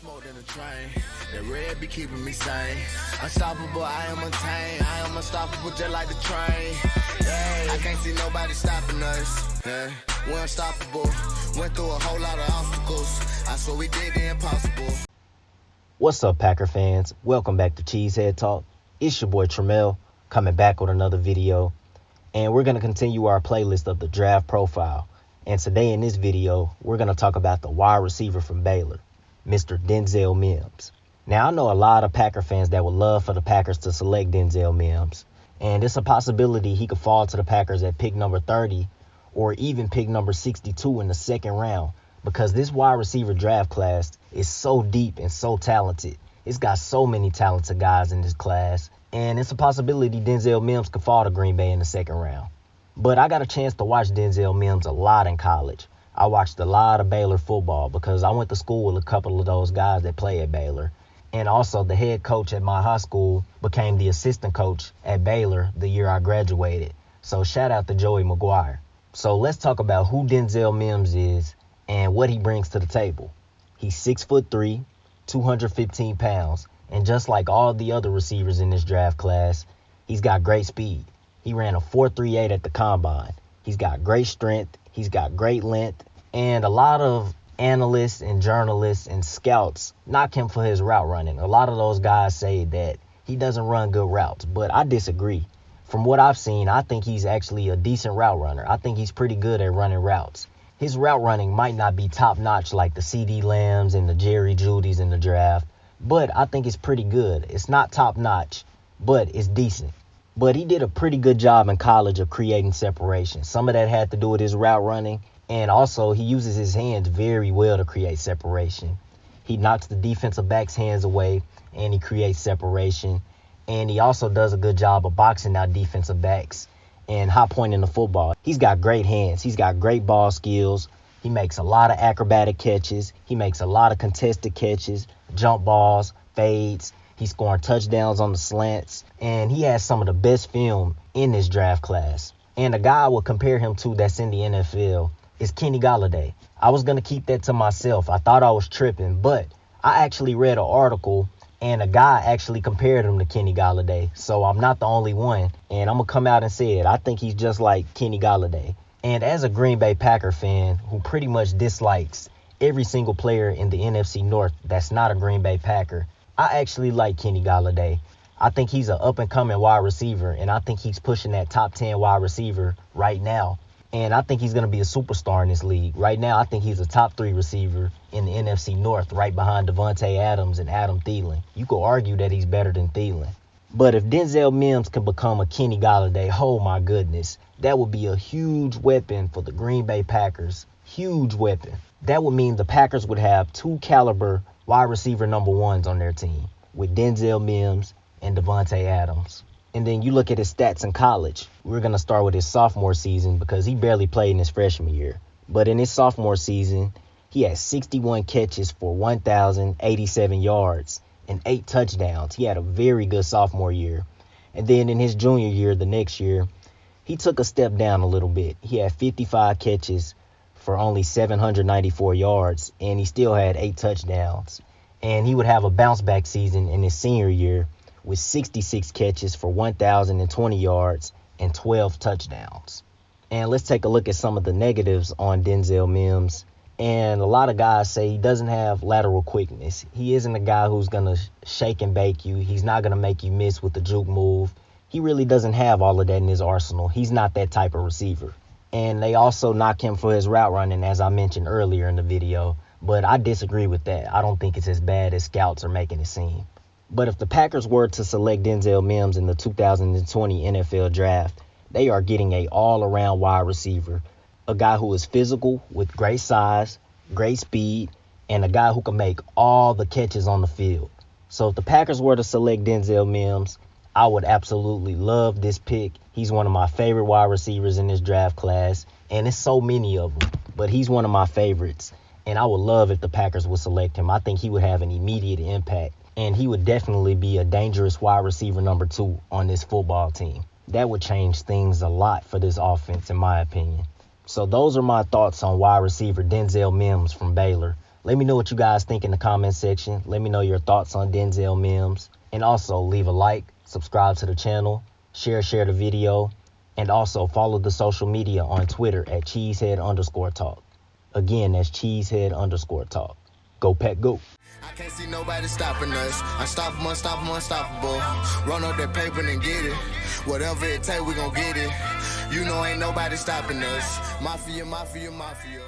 Smoked in the train, that red be keeping me sane. Unstoppable, I am untamed. I am unstoppable just like the train. Hey, I can't see nobody stopping us. Yeah, we're unstoppable. Went through a whole lot of obstacles. I swear we did the impossible. What's up, Packer fans? Welcome back to Cheesehead Talk. It's your boy Tramel coming back with another video. And we're going to continue our playlist of the draft profile. And today in this video, we're going to talk about the wide receiver from Baylor, Mr. Denzel Mimms. Now, I know a lot of Packer fans that would love for the Packers to select Denzel Mimms. And it's a possibility he could fall to the Packers at pick number 30 or even pick number 62 in the second round, because this wide receiver draft class is so deep and so talented. It's got so many talented guys in this class. And it's a possibility Denzel Mimms could fall to Green Bay in the second round. But I got a chance to watch Denzel Mimms a lot in college. I watched a lot of Baylor football because I went to school with a couple of those guys that play at Baylor. And also the head coach at my high school became the assistant coach at Baylor the year I graduated. So shout out to Joey McGuire. So let's talk about who Denzel Mimms is and what he brings to the table. He's 6'3", 215 pounds. And just like all the other receivers in this draft class, he's got great speed. He ran a 4.38 at the combine. He's got great strength. He's got great length. And a lot of analysts and journalists and scouts knock him for his route running. A lot of those guys say that he doesn't run good routes, but I disagree. From what I've seen, I think he's actually a decent route runner. I think he's pretty good at running routes. His route running might not be top-notch like the C.D. Lambs and the Jerry Judys in the draft, but I think it's pretty good. It's not top-notch, but it's decent. But he did a pretty good job in college of creating separation. Some of that had to do with his route running, and also he uses his hands very well to create separation. He knocks the defensive back's hands away, and he creates separation. And he also does a good job of boxing out defensive backs and high pointing the football. He's got great hands. He's got great ball skills. He makes a lot of acrobatic catches. He makes a lot of contested catches, jump balls, fades. He's scoring touchdowns on the slants. And he has some of the best film in this draft class. And a guy I would compare him to that's in the NFL is Kenny Golladay. I was going to keep that to myself. I thought I was tripping, but I actually read an article and a guy actually compared him to Kenny Golladay. So I'm not the only one. And I'm going to come out and say it. I think he's just like Kenny Golladay. And as a Green Bay Packer fan who pretty much dislikes every single player in the NFC North that's not a Green Bay Packer, I actually like Kenny Golladay. I think he's an up-and-coming wide receiver, and I think he's pushing that top 10 wide receiver right now. And I think he's going to be a superstar in this league. Right now, I think he's a top 3 receiver in the NFC North, right behind Devontae Adams and Adam Thielen. You could argue that he's better than Thielen. But if Denzel Mimms can become a Kenny Golladay, oh my goodness, that would be a huge weapon for the Green Bay Packers. Huge weapon. That would mean the Packers would have 2 caliber wide receiver number 1s on their team with Denzel Mimms and Devontae Adams. And then you look at his stats in college. We're going to start with his sophomore season because he barely played in his freshman year. But in his sophomore season, he had 61 catches for 1,087 yards and 8 touchdowns. He had a very good sophomore year. And then in his junior year, the next year, he took a step down a little bit. He had 55 catches for only 794 yards, and he still had 8 touchdowns. And he would have a bounce back season in his senior year with 66 catches for 1,020 yards and 12 touchdowns. And let's take a look at some of the negatives on Denzel Mimms. And a lot of guys say he doesn't have lateral quickness. He isn't a guy who's going to shake and bake you. He's not going to make you miss with the juke move. He really doesn't have all of that in his arsenal. He's not that type of receiver. And they also knock him for his route running, as I mentioned earlier in the video. But I disagree with that. I don't think it's as bad as scouts are making it seem. But if the Packers were to select Denzel Mimms in the 2020 NFL Draft, they are getting an all-around wide receiver, a guy who is physical with great size, great speed, and a guy who can make all the catches on the field. So if the Packers were to select Denzel Mimms, I would absolutely love this pick. He's one of my favorite wide receivers in this draft class, and it's so many of them, but he's one of my favorites. And I would love if the Packers would select him. I think he would have an immediate impact. And he would definitely be a dangerous wide receiver number 2 on this football team. That would change things a lot for this offense, in my opinion. So those are my thoughts on wide receiver Denzel Mimms from Baylor. Let me know what you guys think in the comment section. Let me know your thoughts on Denzel Mimms. And also leave a like, subscribe to the channel, share the video, and also follow the social media on Twitter at Cheesehead_talk. Again, that's Cheesehead_talk. Go Pack, go. I can't see nobody stopping us. Unstoppable, unstoppable, unstoppable. Run up that paper and get it. Whatever it take, we gon' get it. You know ain't nobody stopping us. Mafia, mafia, mafia.